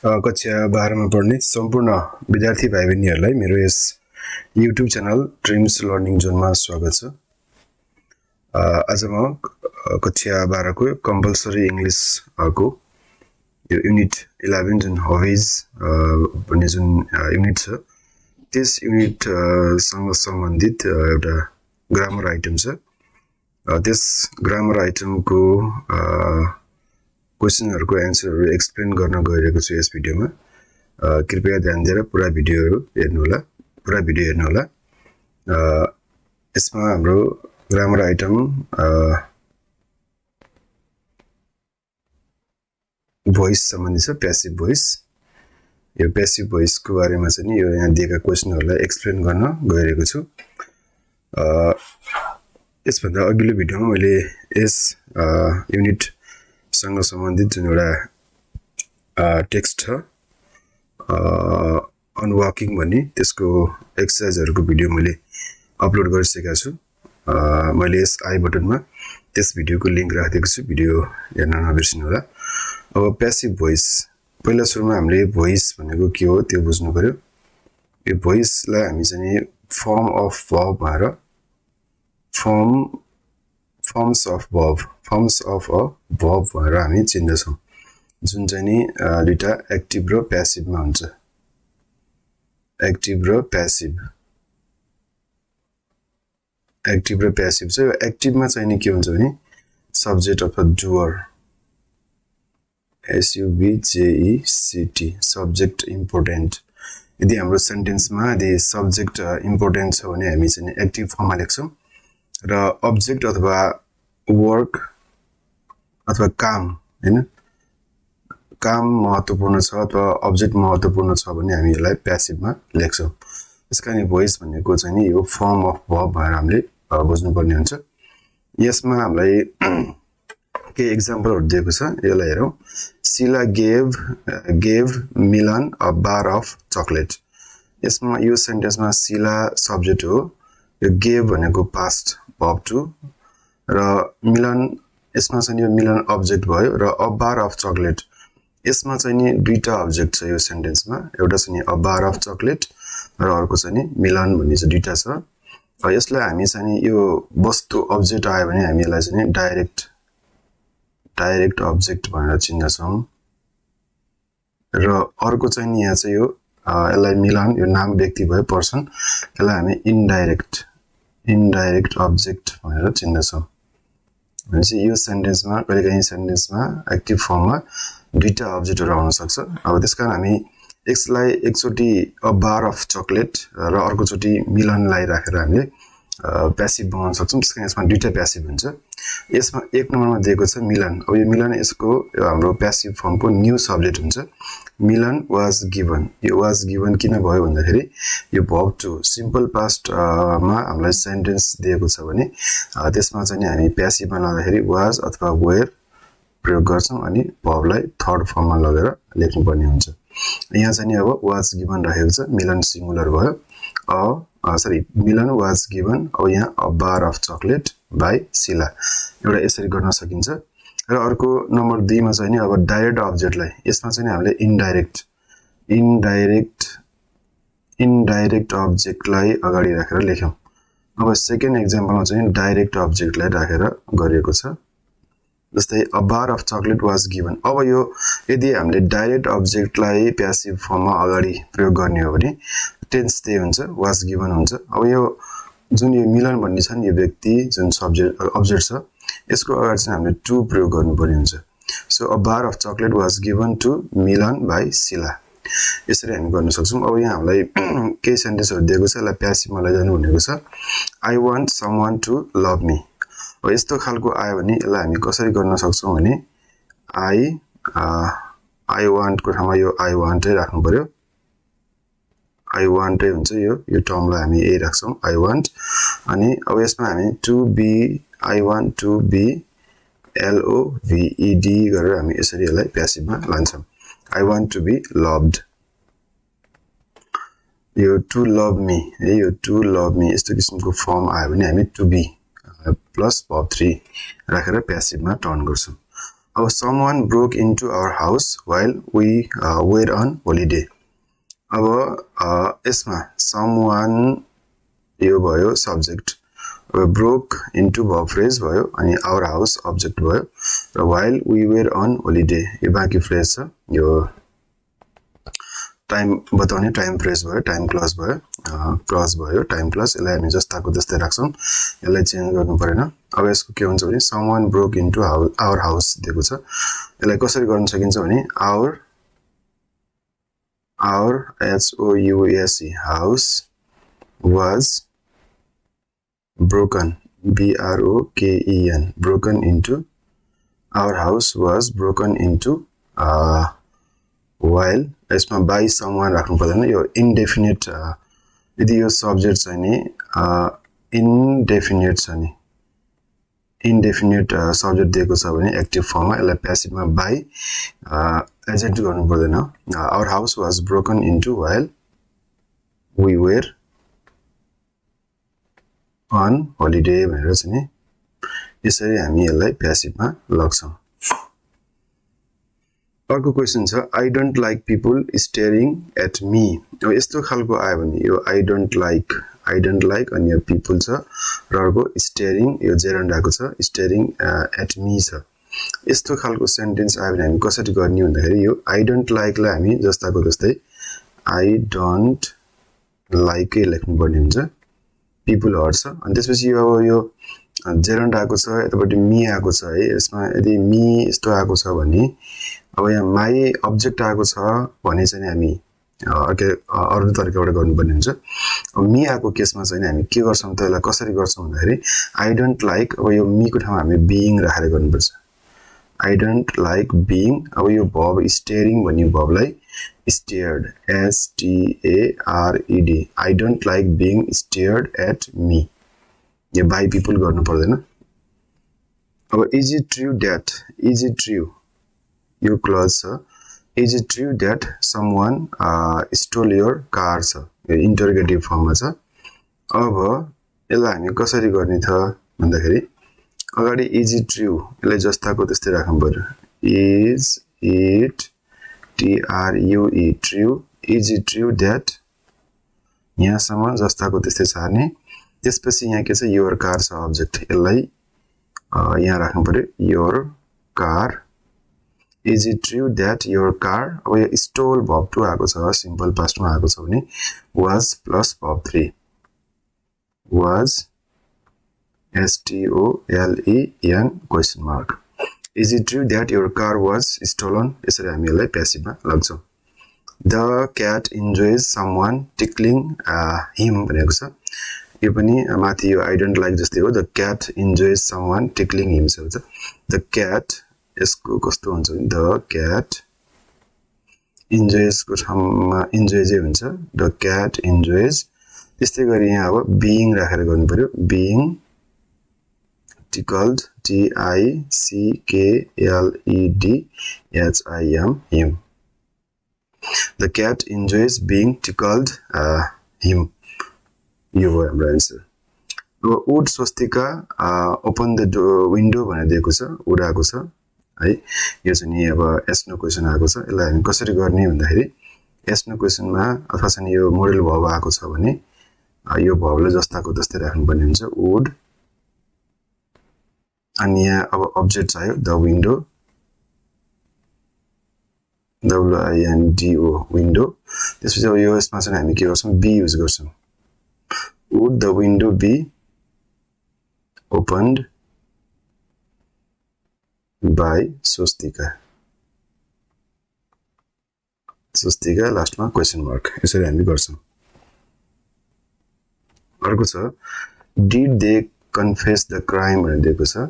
कक्षा 12 मा पढ्ने सम्पूर्ण विद्यार्थी भाइ बहिनीहरूलाई मेरो यस YouTube च्यानल ड्रीम्स लर्निङ जोनमा स्वागत छ। आज म कक्षा 12 को कम्पल्सरी इंग्लिश को यो युनिट 11 जुन हबीज भन्ने जुन युनिट छ त्यस युनिट सँग सम्बन्धित एउटा ग्रामर आइटम छ। त्यस ग्रामर आइटमको क्वेशनहरुको एन्सरहरु एक्सप्लेन गर्न गइरहेको छु यस भिडियोमा। कृपया ध्यान दिएर पुरा भिडियो हेर्नुहोला। यसमा हाम्रो ग्रामर आइटम भोइस सम्बन्धी छ, प्यासिभ भोइस। यो प्यासिभ भोइसको बारेमा चाहिँ नि यो यहाँ दिएका क्वेशनहरुलाई एक्सप्लेन गर्न गइरहेको छु। यसभन्दा अघिल्लो भिडियोमा मैले यस युनिट सँग सम्बन्धित जुन एउटा टेक्स्ट छ अनवॉकिङ भन्ने त्यसको एक्सरसाइजहरुको भिडियो मैले अपलोड गरिसकेको छु। मैले यस आई बटनमा त्यस भिडियोको लिंक राखिदिएको छु, भिडियो हेर्न नबिर्सिनु होला। अब प्यासिभ भोइस, पहिला सुरुमा हामीले भोइस भनेको के हो त्यो बुझ्नु पर्यो। यो भोइसलाई हामी चाहिँ फर्म अफ वर्ब भनेर फर्म्स अफ अ वर्ब भनेर हामी चिन्दछौं, जुन चाहिँ नि दुईटा एक्टिभ र प्यासिभमा हुन्छ। एक्टिभ र प्यासिभ छ। एक्टिभमा चाहिँ नि के हुन्छ भने सब्जेक्ट अथवा डुअर, SUBJECT, सब्जेक्ट इम्पोर्टेन्ट। यदि हाम्रो सेन्टेन्समा यदि सब्जेक्ट इम्पोर्टेन्ट छ भने हामी चाहिँ एक्टिभ फर्ममा लेख्छौं र अब्जेक्ट अथवा वर्क अथवा काम हैन, काम महत्त्वपूर्ण छ अथवा अब्जेक्ट महत्त्वपूर्ण छ भने हामी यसलाई प्यासिभमा लेख्छौं। त्यसकारण भोइस भनेको चाहिँ नि यो फर्म अफ वर्ब भनेर हामीले बुझ्नुपर्ने हुन्छ। यसमा हामीलाई के एक्जाम्पलहरु दिएको छ यसलाई हेरौं। Sheila gave Milan a bar of chocolate। यसमा यो सेन्टेन्समा Sheila सब्जेक्ट हो, यो gave भनेको पास्ट verb टु र मिलन यसमा चाहिँ यो मिलन अब्जेक्ट भयो र a bar of chocolate यसमा चाहिँ नि दुईटा अब्जेक्ट छ यो सेन्टेन्समा। एउटा चाहिँ a bar of chocolate र अर्को चाहिँ नि मिलन भन्ने चाहिँ दुईटा छ। यसलाई हामी चाहिँ नि यो वस्तु अब्जेक्ट आयो भने हामी यसलाई चाहिँ डाइरेक्ट अब्जेक्ट भनेर चिन्दछौं र अर्को चाहिँ नि यहाँ चाहिँ यो यसलाई मिलन यो नाम व्यक्ति भयो पर्सन, यसलाई हामी इनडाइरेक्ट अब्जेक्ट भनेर चिन्दछौं। भनेपछि यो सेन्टेन्समा कहिलेकाहीँ सेन्टेन्समा एक्टिभ फर्ममा दुईटा अब्जेक्टहरु आउन सक्छ। अब त्यसकारण हामी यसलाई एकचोटी अ बार अफ चकलेट र अर्कोचोटी मिलनलाई राखेर हामीले प्यासिभ बनाउन सक्छौं। त्यसकारण यसमा दुईटा प्यासिभ हुन्छ। यसमा एक नम्बरमा दिएको छ मिलन। अब यो मिलन यसको हाम्रो प्यासिभ फर्मको न्यू सब्जेक्ट हुन्छ। मिलन was given. Yo was given किन भयो भन्दाखेरि यो भर्ब टु सिम्पल पास्ट मा हामीलाई सेन्टेन्स दिएको छ भने त्यसमा चाहिँ हामी प्यासिभमा लाँदाखेरि वाज अथवा वेयर प्रयोग गर्छौं अनि भर्बलाई थर्ड फर्ममा लगेर लेख्नुपर्ने हुन्छ। यहाँ चाहिँ अब वाज गिवन राखेको छ, मिलन सिंगुलर भयो। Milan was given. अब यहाँ a bar of chocolate by Sheela एउटा यसरी गर्न सकिन्छ। र अर्को नम्बर 2 मा चाहिँ नि अब डाइरेक्ट अब्जेक्टलाई यसमा चाहिँ हामीले इनडाइरेक्ट अब्जेक्टलाई अगाडि राखेर लेख्यौं। अब सेकेन्ड एक्जाम्पलमा चाहिँ डाइरेक्ट अब्जेक्टलाई राखेर गरिएको छ। जस्तै a bar of chocolate was given. अब यो यदि हामीले डाइरेक्ट अब्जेक्टलाई प्यासिभ फर्ममा अगाडि प्रयोग गर्ने हो भने टेन्स त्यही हुन्छ, वाज गिवन हुन्छ। अब यो जुन यो मिलन भन्ने छ नि यो व्यक्ति जुन सब्जेक्ट अब्जेक्ट छ यसको अगाडि चाहिँ हामीले टु प्रयोग गर्नुपर्ने हुन्छ। So a bar of chocolate was given to Milan by Sheela, यसरी हामी गर्न सक्छौं। अब यहाँ हामीलाई केही सेन्टेन्सहरु दिएको छ, यसलाई प्यासिभमा लैजानु भनेको छ। I want someone to love me. अब यस्तो खालको आयो भने यसलाई हामी कसरी गर्न सक्छौं भने आई वान्ट को ठाउँमा यो आई वान्टै राख्नु पर्यो। आई वान्टै हुन्छ यो टर्मलाई हामी यही राख्छौं आई वान्ट। अनि अब यसमा हामी to be, I want to be LOVED गरेर हामी यसरी यसलाई प्यासिभमा लान्छौं। I want to be loved. यो टु लभ मी यस्तो किसिमको फर्म आयो भने हामी टु बी प्लस verb 3 राखेर प्यासिभमा टर्न गर्छौं। someone broke into our house while we were on holiday. अब यसमा someone यो भयो subject, broke into verb phrase भयो अनि our house object भयो र while we were on holiday यो बाँकी phrase छ यो टाइम बताउने टाइम फ्रेज भयो टाइम क्लज भयो टाइम क्लज यसलाई हामी जस्ताको त्यस्तै राख्छौं यसलाई चेन्ज गर्नु परेन अब यसको के हुन्छ भने someone broke into our house दिएको छ यसलाई कसरी गर्न सकिन्छ भने our house was broken broken into our house was broken into while यसमा by someone राख्नु पर्दैन यो indefinite यदि यो सब्जेक्ट छ नि indefinite छ नि indefinite सब्जेक्ट दिएको छ भने एक्टिभ फर्ममा यसलाई प्यासिभमा by एजेन्ट गर्नु पर्दैन our house was broken into while we were on holiday भनेर चाहिँ नि यसरी हामी यसलाई प्यासिभमा लग्छौं अर्को क्वेशन छ I don't like people staring at me अब यस्तो खालको आयो भने यो I don't like अनि यो people छ र अर्को staring यो जेरन्ड आएको छ staring at me छ यस्तो खालको सेन्टेन्स आयो भने हामी कसरी गर्ने भन्दाखेरि यो I don't like लाई हामी जस्ताको जस्तै I don't like लेख्नु पर्ने हुन्छ people हर्छ अनि त्यसपछि यो जेरन्ड आएको छ यतापटि मी आएको छ है यसमा यदि मी यस्तो आएको छ भने अब यहाँ माई अब्जेक्ट आएको छ भने चाहिँ हामी अरु तरिकाबाट गर्नुपर्ने हुन्छ अब मी आएको केसमा चाहिँ हामी के गर्छौं त यसलाई कसरी गर्छौं भन्दाखेरि आई डोन्ट लाइक अब यो मी को ठाउँमा हामी बीइङ राखेर गर्नुपर्छ आई डोन्ट लाइक बीइङ अब यो भर्ब स्टेयरिङ भन्ने भर्बलाई stared S T A R E D I don't like being stared at me यो बाइ पीपल गर्नु पर्दैन अब इज इट ट्रू यो क्लज छ is it true that someone stole your car छ यो इन्टरोगेटिभ फर्ममा छ अब यसलाई हामी कसरी गर्ने त भन्दाखेरि अगाडि इज इट ट्रू यसलाई जस्ताको त्यस्तै राख्नु पर्यो is it TRUE true is it true that यहाँसम्म जस्ताको त्यस्तै छार्ने त्यसपछि यहाँ के छ योर कार छ अब्जेक्ट यसलाई यहाँ राख्नु पर्यो your car Is it true that your car अब यो stole verb 2 आएको छ सिम्पल पास्टमा आएको छ भने was plus verb 3 was STOLEN question mark Is it true that your car was stolen यसरी हामी यसलाई प्यासिभमा लाग्छौं The cat enjoys someone tickling him भनेको छ यो पनि माथि यो I don't like जस्तै हो The cat enjoys someone tickling himself The cat यसको कस्तो हुन्छ द क्याट इन्जॉयज को ठाउँमा इन्जॉय चाहिँ हुन्छ द क्याट इन्जॉयज त्यस्तै गरी यहाँ अब बीइङ राखेर गर्नु पर्यो being tickled TICKLED HIM the cat enjoys being tickled him यो हो हाम्रो आन्सर अब would Swastika open the window भनेर दिएको छ वुड आएको छ है यो चाहिँ नि अब एस्नो क्वेशन आएको छ यसलाई हामी कसरी गर्ने भन्दाखेरि एस्नो क्वेशनमा अथवा चाहिँ यो मोडल भर्ब आएको छ भने यो भर्बलाई जस्ताको त्यस्तै राख्नु पर्ने हुन्छ वुड अनि यहाँ अब अब्जेक्ट चाहियो द विन्डो WINDO विन्डो त्यसपछि अब यो यसमा चाहिँ हामी के गर्छौं बी युज गर्छौं would the window be opened by Swastika लास्टमा क्वेशन मार्क यसरी हामी गर्छौं अर्को छ did they confess the crime भनेर दिएको छ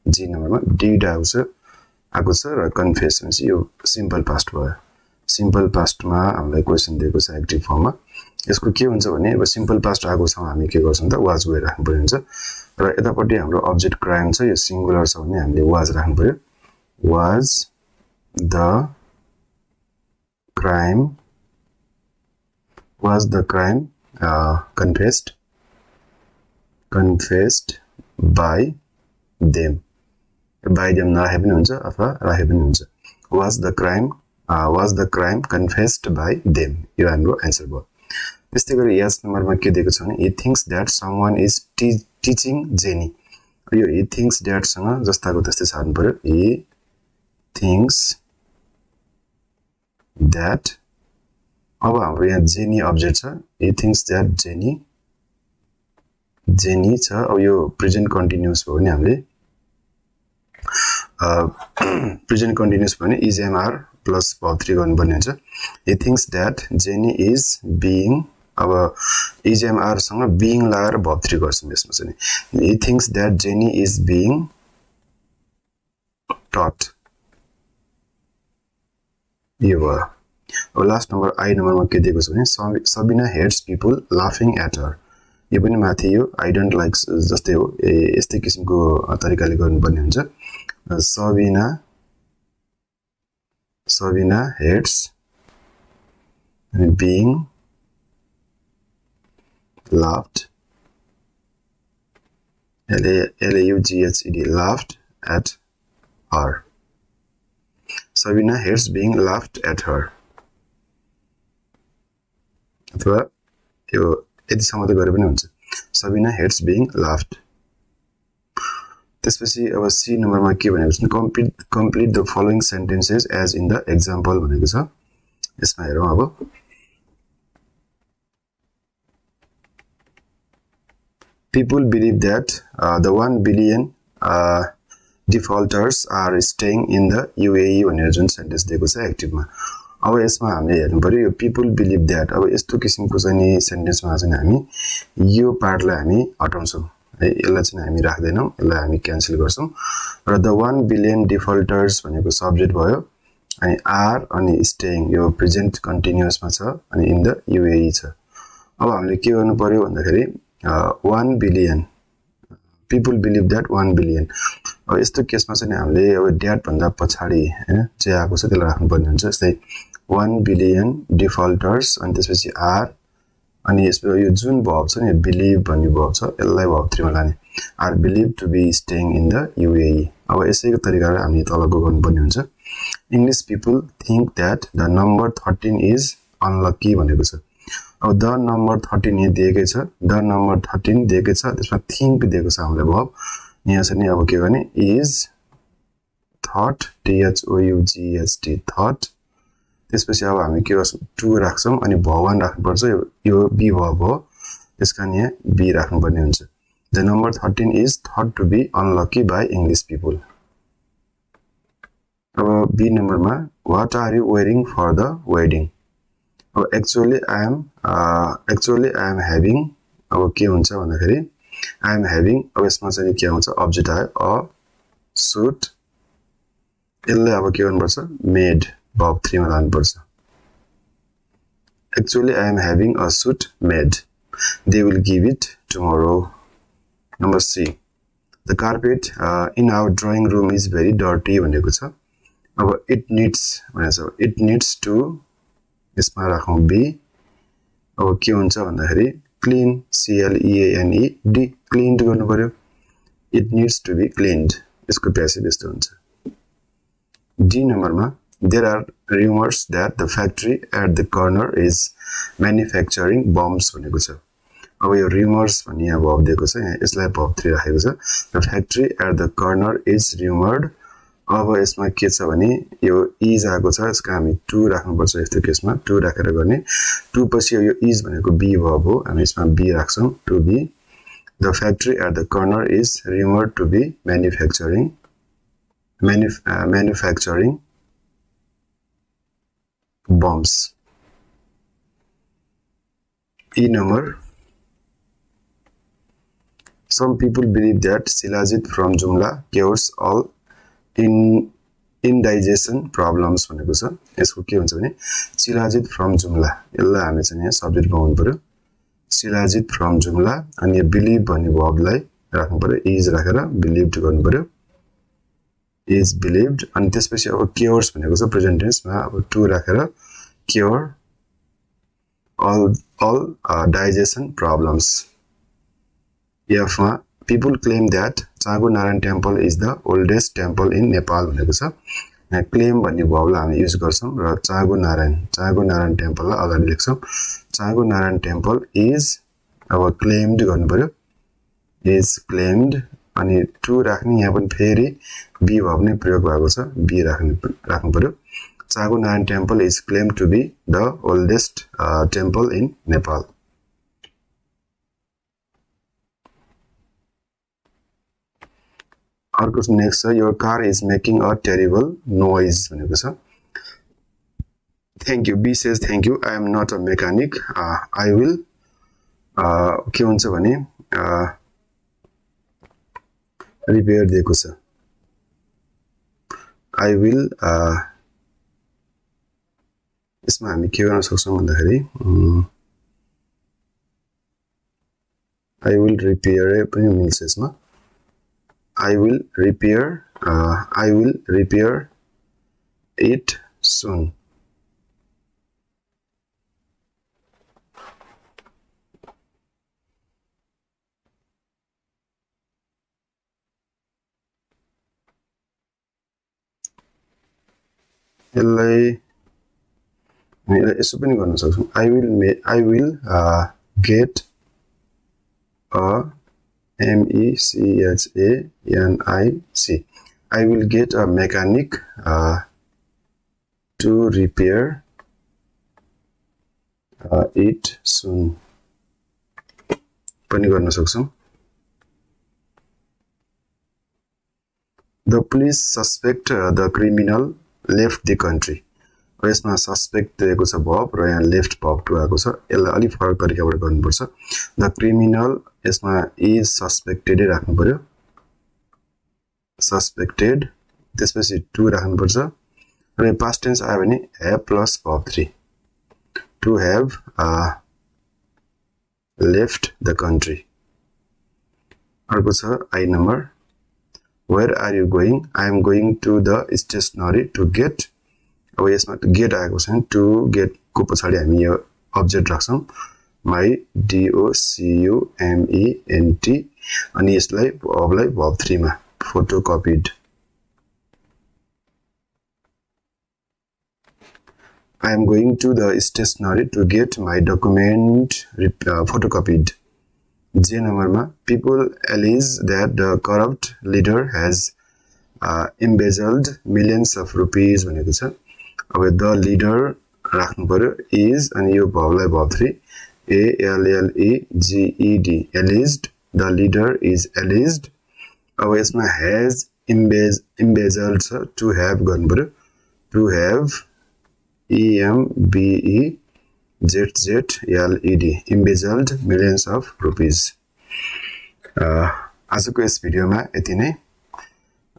जी नम्बरमा did आएको छ र confess भनेपछि यो सिम्पल पास्ट भयो सिम्पल पास्टमा हामीलाई क्वेशन दिएको छ एक्टिभ फर्ममा यसको के हुन्छ भने अब सिम्पल पास्ट आएको छ हामी के गर्छौं त वाज गएर राख्नु पर्ने हुन्छ र यतापटि हाम्रो अब्जेक्ट क्राइम छ यो सिंगुलर छ भने हामीले वाज राख्नु पर्यो was the crime confessed by them by them नराखे पनि हुन्छ अथवा राखे पनि हुन्छ was the crime confessed by them यो हाम्रो आन्सर भयो त्यस्तै गरी यस नम्बरमा के दिएको छ भने he thinks that someone is teaching Jenny यो he thinks that सँग जस्ताको त्यस्तै छाड्नु पर्यो he thinks that अब हाम्रो यहाँ Jenny अब्जेक्ट छ he thinks that Jenny छ अब यो प्रेजेन्ट कन्टिन्युअस भयो भने हामीले प्रेजेन्ट कन्टिन्युअस भने is-am-are प्लस verb 3 गर्नुपर्ने हुन्छ he thinks that Jenny is being अब is-am-are सँग being लगाएर verb 3 गर्छौं यसमा चाहिँ he thinks that Jenny is being taught यो भयो अब लास्ट नम्बर आई नम्बरमा के दिएको छ भने Sabina hates people laughing at her यो पनि माथि यो I don't like जस्तै हो यस्तै किसिमको तरिकाले गर्नुपर्ने हुन्छ Sabina hates being laughed L-A-U-G-H-E-D laughed at her Sabina hates being laughed at her अथवा यो यति सम्म त गरे पनि हुन्छ Sabina hates being laughed त्यसपछि अब सी नम्बरमा के भनेको छ complete the following sentences as in the example भनेको छ यसमा हेरौं अब people believe that the 1 billion defaulters are staying in the UAE भनेर जुन सेन्टेन्स दिएको छ एक्टिभमा अब यसमा हामीले हेर्नु पर्यो यो people believe that अब यस्तो किसिमको चाहिँ नि सेन्टेन्समा चाहिँ हामी यो पार्टलाई हामी हटाउँछौं है यसलाई चाहिँ हामी राख्दैनौं यसलाई हामी क्यान्सल गर्छौं र the 1 billion defaulters भनेको सब्जेक्ट भयो अनि are अनि staying यो प्रेजेन्ट कन्टिन्युअसमा छ अनि in the UAE छ अब हामीले के गर्नु पर्यो भन्दाखेरि 1 billion people believe that 1 billion अब यस्तो केसमा चाहिँ हामीले अब ड्याट भन्दा पछाडी हैन जे आको छ त्यसलाई राख्नु पर्ने हुन्छ जस्तै 1 billion defaulters अनि त्यसपछि are अनि यसको यो जुन verb छ नि believe भन्ने verb छ यसलाई verb 3 मा लाने are believed to be staying in the UAE अब यसैको तरिकाले हामी तलको गर्नुपर्ने हुन्छ English people think that the number 13 is unlucky भनेको छ अब the number 13 यहाँ दिएकै छ the number 13 दिएकै छ त्यसमा think दिएको छ हामीले verb यहाँ चाहिँ नि अब के गर्ने is thought THOUGHT thought त्यसपछि अब हामी के गर्छौं 2 राख्छौं अनि भवन राख्नुपर्छ यो बी verb हो त्यसकारण यहाँ बी राख्नुपर्ने हुन्छ the number 13 is thought to be unlucky by English people अब बी नम्बरमा what are you wearing for the wedding अब actually I am having अब के हुन्छ भन्दाखेरि I am having अब यसमा चाहिँ के हुन्छ अब्जेक्ट आयो a suit यसले अब के गर्नुपर्छ made verb 3 मा लानुपर्छ actually I am having a suit made they will give it tomorrow number C the carpet in our drawing room is very dirty भनेको छ अब it needs to यसमा राखौं बी अब के हुन्छ भन्दाखेरि clean CLEANED cleaned गर्नु पर्यो it needs to be cleaned यसको प्यासिभ यस्तो हुन्छ डी नम्बरमा there are rumors that the factory at the corner is manufacturing bombs भनेको छ अब यो rumors भन्ने अब verb दिएको छ यसलाई verb 3 राखेको छ the factory at the corner is rumored अब यसमा के छ भने यो is आको छ यसको हामी 2 राख्नुपर्छ यस्तो केसमा 2 राखेर गर्ने 2 पछि यो is भनेको be verb हो हामी यसमा be राख्छौं to be the factory at the corner is rumored to be manufacturing bombs E number some people believe that Silajit from Jumla cures all indigestion problems भनेको छ यसको के हुन्छ भने Silajit from Jumla यसलाई हामी चाहिँ यहाँ सब्जेक्ट बनाउनु पर्यो Silajit from Jumla अनि believe भन्ने verb लाई राख्नु पर्यो is राखेर believed गर्नु पर्यो is believed अनि त्यसपछि अब cures भनेको छ प्रेजेन्ट टेन्समा अब 2 राखेर cure all digestion problems F मा people claim that Chago Naran temple is the oldest temple in Nepal भनेको छ claim भन्ने भावलाई हामी युज गर्छौं र Chago Naran temple लाई अगाडि लेख्छौं Chago Naran temple is अब claimed गर्नु पर्यो is claimed अनि to राख्ने यहाँ पनि फेरि be verb नै प्रयोग भएको छ be राख्नु पर्यो Chago Naran temple is claimed to be the oldest temple in Nepal. अर्को नेक्स्ट छ your car is making a terrible noise भनेको छ thank you B says thank you I am not a mechanic I will के हुन्छ भने repair दिएको छ I will यसमा हामी के गर्न सक्छौं भन्दाखेरि I will repair पनि मिल्छ यसमा I will repair it soon. यसो पनि गर्न सक्छौं I will get a MECHANIC I will get a mechanic to repair it soon पनि गर्न सक्छौं The police suspect the criminal left the country यसमा सस्पेक्ट दिएको छ verb र यहाँ left verb टु आएको छ यसलाई अलि फरक तरिकाबाट गर्नुपर्छ The criminal यसमा is suspected राख्नु पर्यो suspected त्यसपछि to राख्नु पर्छ र past tense आयो भने have plus verb 3 to have left the country अर्को छ I number Where are you going I am going to the stationery to get अब यसमा get आएको छ to get को पछाडी हामी यो object राख्छौं my document अनि यसलाई verb 3 मा photocopied I am going to the stationery to get my document photocopied J number ma people allege that the corrupt leader has embezzled millions of rupees भनेको छ अब the leader राख्नु पर्यो is अनि यो verb 3 ALLEGED alleged the leader is alleged अब यसमा has embezzled to have गर्नु पर्यो to have EMBEZZLED embezzled millions of rupees आजको यस भिडियोमा यति नै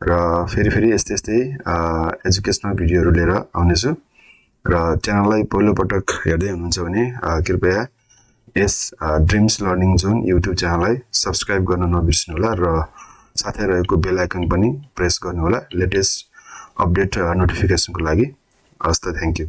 र फेरि यस्तै एजुकेशनल भिडियोहरु लिएर आउने छु र च्यानललाई पहिलो पटक हेर्दै हुनुहुन्छ भने कृपया यस ड्रीम्स लर्निङ जोन युट्युब च्यानललाई सब्स्क्राइब गर्न नबिर्सनु होला र साथै रहेको बेल आइकन पनि प्रेस गर्नु होला लेटेस्ट अपडेट नोटिफिकेसनको लागि हस्त थ्यांक यू